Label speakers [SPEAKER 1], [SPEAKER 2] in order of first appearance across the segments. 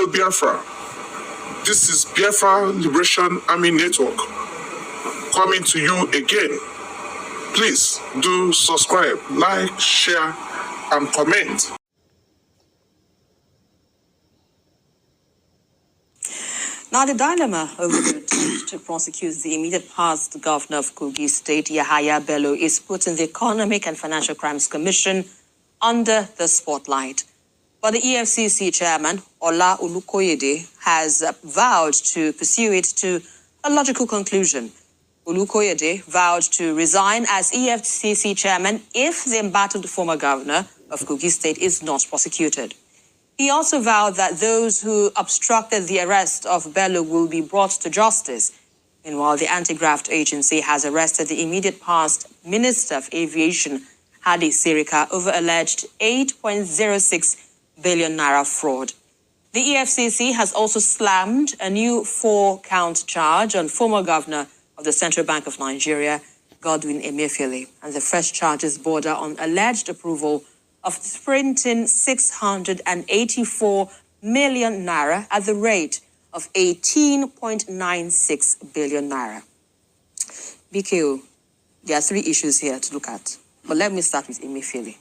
[SPEAKER 1] Hail Biafra. This is Biafra Liberation Army Network coming to you again. Please do subscribe, like, share, and comment.
[SPEAKER 2] Now, the dilemma over the attempt to prosecute the immediate past governor of Kogi State, Yahaya Bello, is putting the Economic and Financial Crimes Commission under the spotlight. But the EFCC chairman, Ola Olukoyede, has vowed to pursue it to a logical conclusion. Olukoyede vowed to resign as EFCC chairman if the embattled former governor of Kogi State is not prosecuted. He also vowed that those who obstructed the arrest of Bello will be brought to justice. Meanwhile, the anti-graft agency has arrested the immediate past Minister of Aviation, Hadi Sirika, over alleged 8.06 billion naira fraud. The EFCC has also slammed a new 4-count charge on former governor of the Central Bank of Nigeria, Godwin Emefiele, and the fresh charges border on alleged approval of printing 684 million naira at the rate of 18.96 billion naira. BKO, there are 3 issues here to look at. But let me start with Emefiele.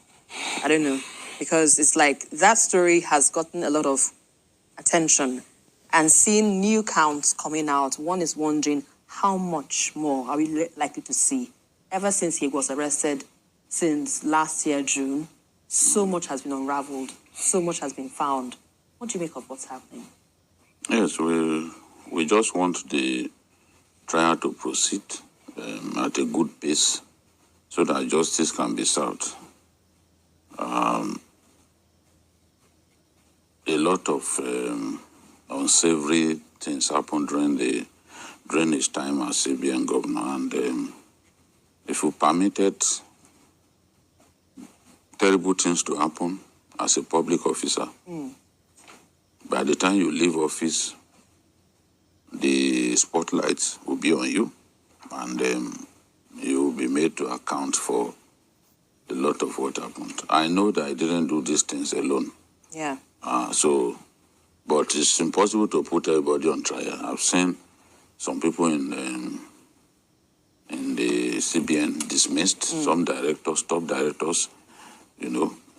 [SPEAKER 2] I don't know, because it's like that story has gotten a lot of attention, and seeing new counts coming out, one is wondering how much more are we likely to see. Ever since he was arrested, since last year, June, so much has been unraveled, so much has been found. What do you make of what's happening?
[SPEAKER 3] Yes, we just want the trial to proceed at a good pace so that justice can be served. A lot of unsavory things happened during his time as CBN governor, and if we permitted terrible things to happen as a public officer, by the time you leave office, the spotlight will be on you, and you will be made to account for a lot of what happened. I know that I didn't do these things alone.
[SPEAKER 2] Yeah.
[SPEAKER 3] But it's impossible to put everybody on trial. I've seen some people in the CBN dismissed, some directors, top directors,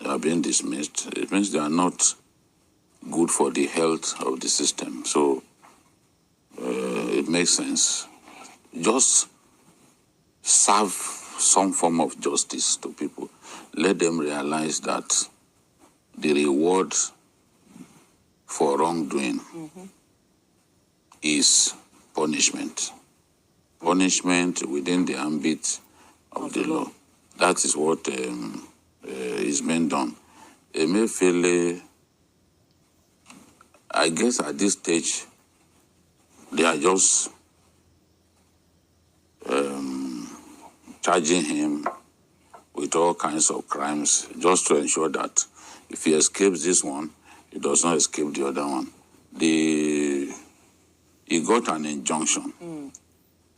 [SPEAKER 3] are being dismissed. It means they are not good for the health of the system. So it makes sense. Just serve some form of justice to people. Let them realize that the reward for wrongdoing is punishment. Punishment within the ambit of the law. That is what is being done. Emefiele, I guess at this stage, they are just charging him with all kinds of crimes just to ensure that if he escapes this one, he does not escape the other one. He got an injunction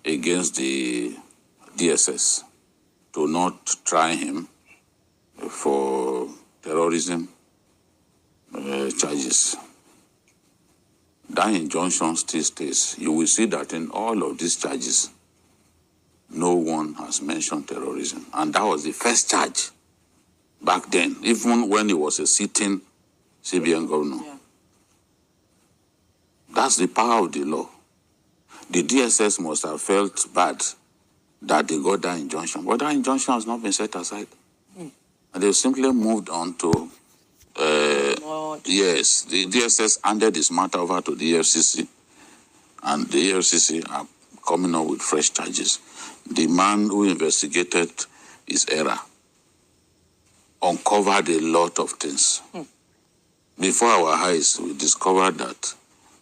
[SPEAKER 3] against the DSS to not try him for terrorism charges. That injunction still stays. You will see that in all of these charges, no one has mentioned terrorism. And that was the first charge back then, even when he was a sitting CBN governor.
[SPEAKER 2] Yeah.
[SPEAKER 3] That's the power of the law. The DSS must have felt bad that they got that injunction. But that injunction has not been set aside. And they've simply moved on to, yes, the DSS handed this matter over to the EFCC. And the EFCC are coming up with fresh charges. The man who investigated his error uncovered a lot of things. Before our eyes, we discovered that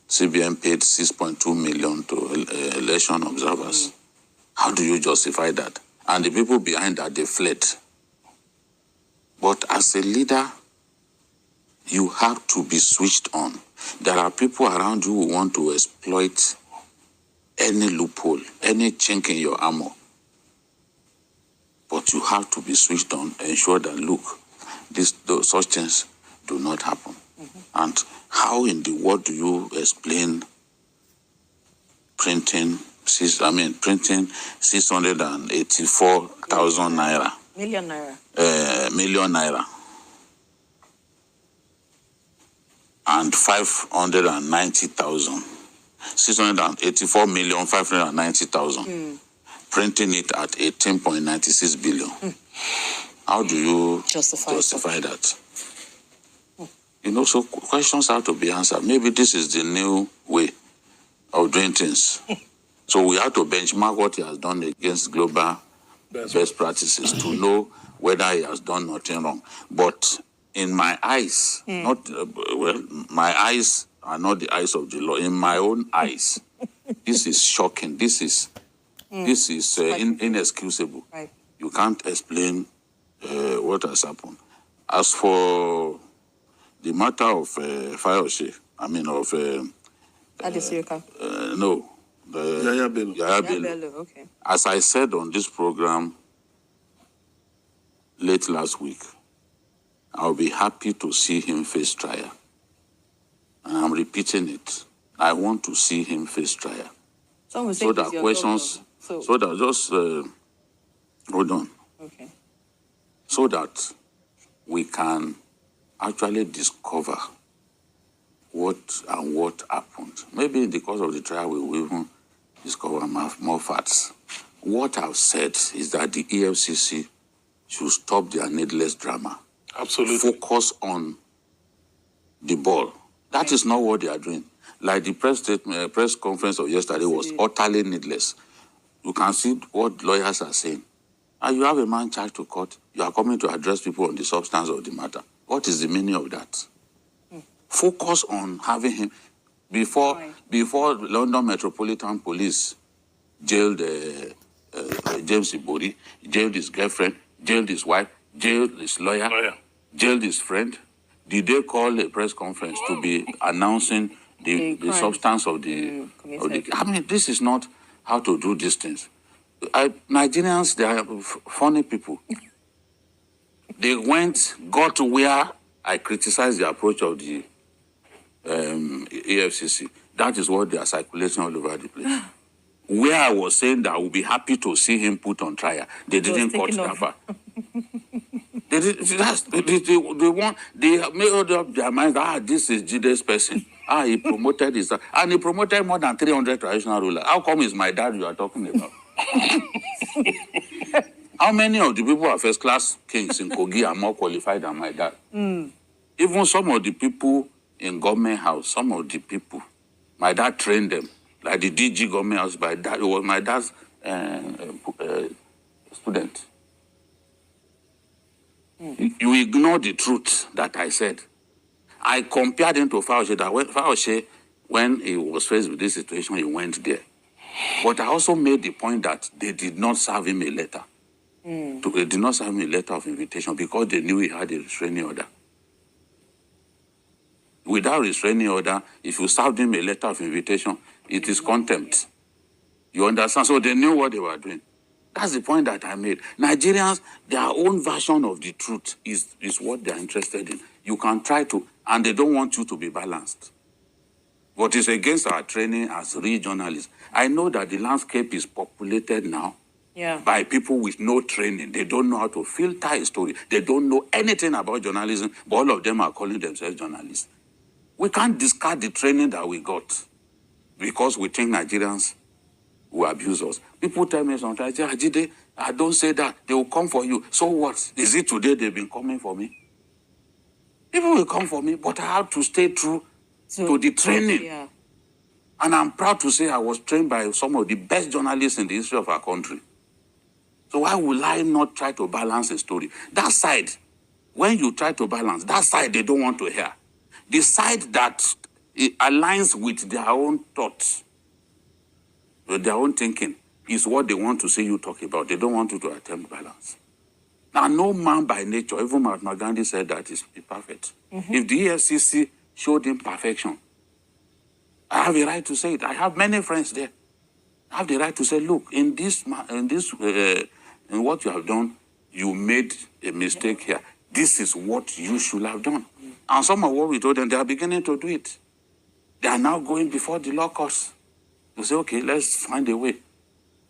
[SPEAKER 3] CBN paid 6.2 million to election observers. How do you justify that? And the people behind that, they fled. But as a leader, you have to be switched on. There are people around you who want to exploit any loophole, any chink in your armor. But you have to be switched on, ensure that, look, such things do not happen. And how in the world do you explain printing 684,000 naira?
[SPEAKER 2] Million naira.
[SPEAKER 3] Million naira. And 590,000. 684,590,000. Printing it at 18.96 billion. How do you justify that? So questions have to be answered. Maybe this is the new way of doing things. So we have to benchmark what he has done against global best practices to know whether he has done nothing wrong. But in my eyes, my eyes are not the eyes of the law. In my own eyes, this is shocking. This is inexcusable.
[SPEAKER 2] Right.
[SPEAKER 3] You can't explain what has happened. As for the matter of Fayose,
[SPEAKER 1] Yahaya Bello.
[SPEAKER 3] Yahaya Bello.
[SPEAKER 2] Okay.
[SPEAKER 3] As I said on this program late last week, I'll be happy to see him face trial. And I'm repeating it. I want to see him face trial.
[SPEAKER 2] So
[SPEAKER 3] that questions, hold on.
[SPEAKER 2] Okay.
[SPEAKER 3] So that we can actually discover what happened. Maybe in the course of the trial, we will even discover more facts. What I've said is that the EFCC should stop their needless drama.
[SPEAKER 1] Absolutely.
[SPEAKER 3] Focus on the ball. That is not what they are doing. Like the press conference of yesterday was utterly needless. You can see what lawyers are saying. And you have a man charged to court. You are coming to address people on the substance of the matter. What is the meaning of that? Focus on having him before London Metropolitan Police jailed James Ibori, jailed his girlfriend, jailed his wife, jailed his lawyer, jailed his friend. Did they call a press conference to be announcing the substance of the? This is not how to do these things. Nigerians, they are funny people. They got to where I criticized the approach of the EFCC. That is what they are circulating all over the place. Where I was saying that I would be happy to see him put on trial, they didn't cut that far. They made up their minds. This is Jide's person. He promoted his, and he promoted more than 300 traditional rulers. How come it's my dad you are talking about? How many of the people who are first-class kings in Kogi are more qualified than my dad? Even some of the people in government house, some of the people, my dad trained them. Like the DG government house, it was my dad's student. You ignore the truth that I said. I compared him to Fayose. When he was faced with this situation, he went there. But I also made the point that they did not serve him a letter. They did not serve him a letter of invitation because they knew he had a restraining order. Without restraining order, if you served him a letter of invitation, it is contempt. You understand? So they knew what they were doing. That's the point that I made. Nigerians, their own version of the truth is what they're interested in. You can try to, and they don't want you to be balanced. But it's against our training as real journalists. I know that the landscape is populated now by people with no training. They don't know how to filter a story. They don't know anything about journalism, but all of them are calling themselves journalists. We can't discard the training that we got because we think Nigerians will abuse us. People tell me sometimes, Ajide, I don't say that. They will come for you. So what? Is it today they've been coming for me? People will come for me, but I have to stay true to the training.
[SPEAKER 2] Yeah.
[SPEAKER 3] And I'm proud to say I was trained by some of the best journalists in the history of our country. So why will I not try to balance a story? That side, when you try to balance, that side they don't want to hear. The side that it aligns with their own thoughts, with their own thinking, is what they want to see you talk about. They don't want you to attempt balance. Now, no man by nature, even Mahatma Gandhi said that is perfect. If the EFCC showed him perfection, I have a right to say it. I have many friends there. I have the right to say, look, in what you have done, you made a mistake here. This is what you should have done. And some of what we told them, they are beginning to do it. They are now going before the law courts to say, okay, let's find a way.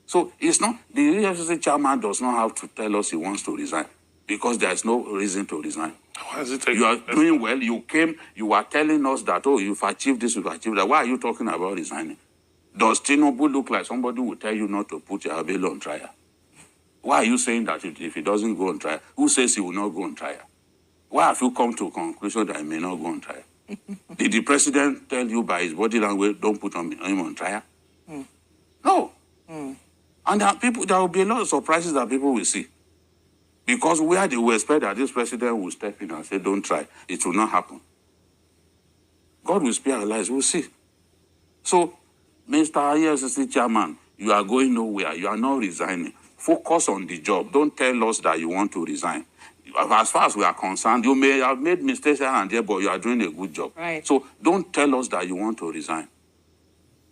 [SPEAKER 3] So it's not, the EFCC chairman does not have to tell us he wants to resign because there is no reason to resign.
[SPEAKER 1] Why is it taking?
[SPEAKER 3] You are doing well. You came, you are telling us that, oh, you've achieved this, you've achieved that. Why are you talking about resigning? Does Tinubu look like somebody who will tell you not to put your Bello on trial? Why are you saying that if he doesn't go on trial, who says he will not go on trial? Why have you come to a conclusion that he may not go on trial? Did the president tell you by his body language, don't put him on trial? No. And there will be a lot of surprises that people will see. Because where they will expect that this president will step in and say, don't try, it will not happen. God will spare our lives, we'll see. So, Mr. EFCC chairman, you are going nowhere, you are not resigning. Focus on the job. Don't tell us that you want to resign. As far as we are concerned, you may have made mistakes here and there, but you are doing a good job.
[SPEAKER 2] Right.
[SPEAKER 3] So don't tell us that you want to resign.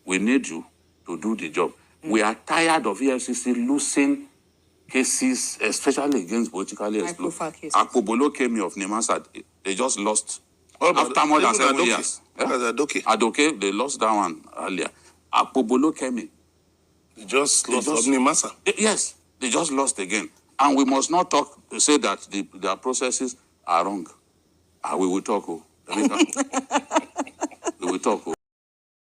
[SPEAKER 3] We need you to do the job. We are tired of EFCC losing cases, especially against politically excluded. Akobolo came of Nemasa. They just lost. After more than 7 years. Adoke, they lost that one earlier. Akobolo came in.
[SPEAKER 1] They just lost Nemasa.
[SPEAKER 3] Yes, they just lost again. And we must not say that their processes are wrong. We will talk. We will talk.